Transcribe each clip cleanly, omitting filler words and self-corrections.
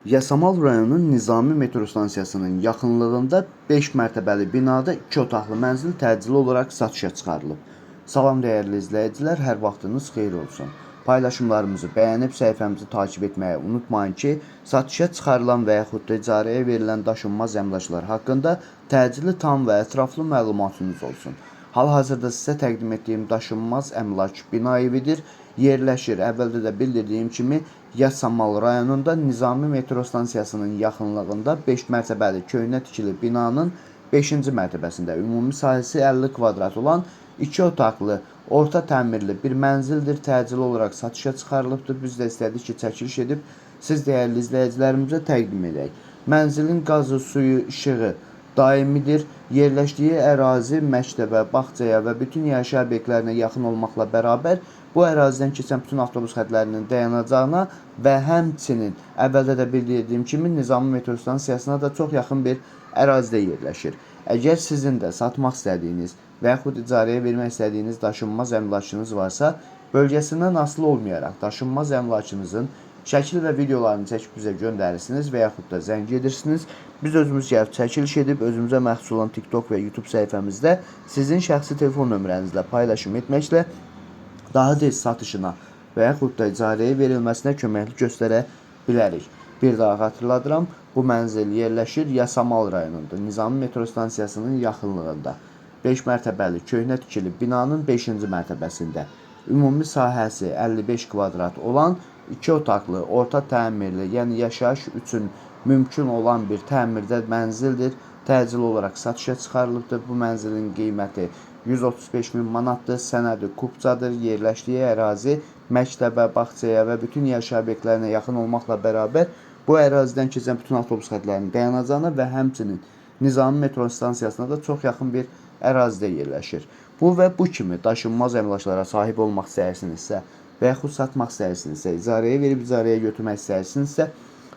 Yasamal rayonunun Nizami metro stansiyasının yaxınlığında 5 mərtəbəli binada 2 otaqlı mənzil təcili olaraq satışa çıxarılıb. Salam dəyərli izləyicilər, hər vaxtınız xeyir olsun. Paylaşımlarımızı bəyənib səhifəmizi takip etməyi unutmayın ki, satışa çıxarılan və yaxud da icarəyə verilən daşınmaz əmlaklar haqqında təcili, tam və ətraflı məlumatınız olsun. Hal-hazırda sizə təqdim etdiyim daşınmaz əmlak bina evidir. Yerləşir, əvvəldə də bildirdiyim kimi, Yasamal rayonunda Nizami metro stansiyasının yaxınlığında 5 mərtəbəli köhnə tikili binanın 5-ci mərtəbəsində ümumi sahəsi 50 kvadrat olan 2 otaqlı, orta təmirli bir mənzildir. Təcili olaraq satışa çıxarılıbdır. Biz də istədik ki, çəkiliş edib siz dəyərli izləyicilərimizə təqdim edək. Mənzilin qazı, suyu, işığı daimidir. Yerləşdiyi ərazi məktəbə, bağçaya və bütün yaşayış obyektlərinə yaxın olmaqla bərabər bu ərazidən keçən bütün avtobus xətlərinin dayanacağına və həmçinin əvvəldə də bildirdiyim kimi Nizami metro stansiyasına da çox yaxın bir ərazidə yerləşir. Əgər sizin də satmaq istədiyiniz və yaxud icarəyə vermək istədiyiniz daşınmaz əmlakınız varsa, bölgəsindən asılı olmayaraq daşınmaz əmlakınızın şəkil və videolarını çəkib bizə göndərirsiniz və yaxud da zəng edirsiniz. Biz özümüz gəlib çəkiliş edib özümüzə məxsus olan TikTok və YouTube səhifəmizdə sizin şəxsi telefon nömrənizlə paylaşım etməklə daha tez satışına və yaxud da icarəyə verilməsinə köməklik göstərə bilərik. Bir daha xatırladıram, bu mənzil yerləşir Yasamal rayonunda, Nizami metro stansiyasının yaxınlığında. 5 mərtəbəli köhnə tikili binanın 5-ci mərtəbəsində. Ümumi sahəsi 55 kvadrat olan 2 otaqlı, orta təmirli, yəni yaşayış üçün mümkün olan bir təmirdə mənzildir. Təcili olaraq satışa çıxarılıbdır. Bu mənzilin qiyməti 135 min manatdır. Sənədi kupçadır. Yerləşdiyi ərazi məktəbə, bağçaya və bütün yaşayış obyektlərinə yaxın olmaqla bərabər bu ərazidən keçən bütün avtobus xətlərinin dayanacağına və həmçinin Nizami metro stansiyasına da çox yaxın bir ərazidə yerləşir. Bu və bu kimi daşınmaz əmlaklara sahib olmaq istəyirsinizsə və yaxud satmaq istəyirsinizsə, icarəyə verib icarəyə götürmək istəyirsinizsə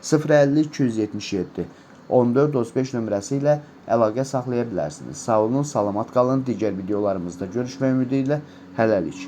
050 277 14 35 nömrəsi ilə əlaqə saxlaya bilərsiniz. Sağ olun, salamat qalın. Digər videolarımızda görüşmək ümidi ilə hələlik.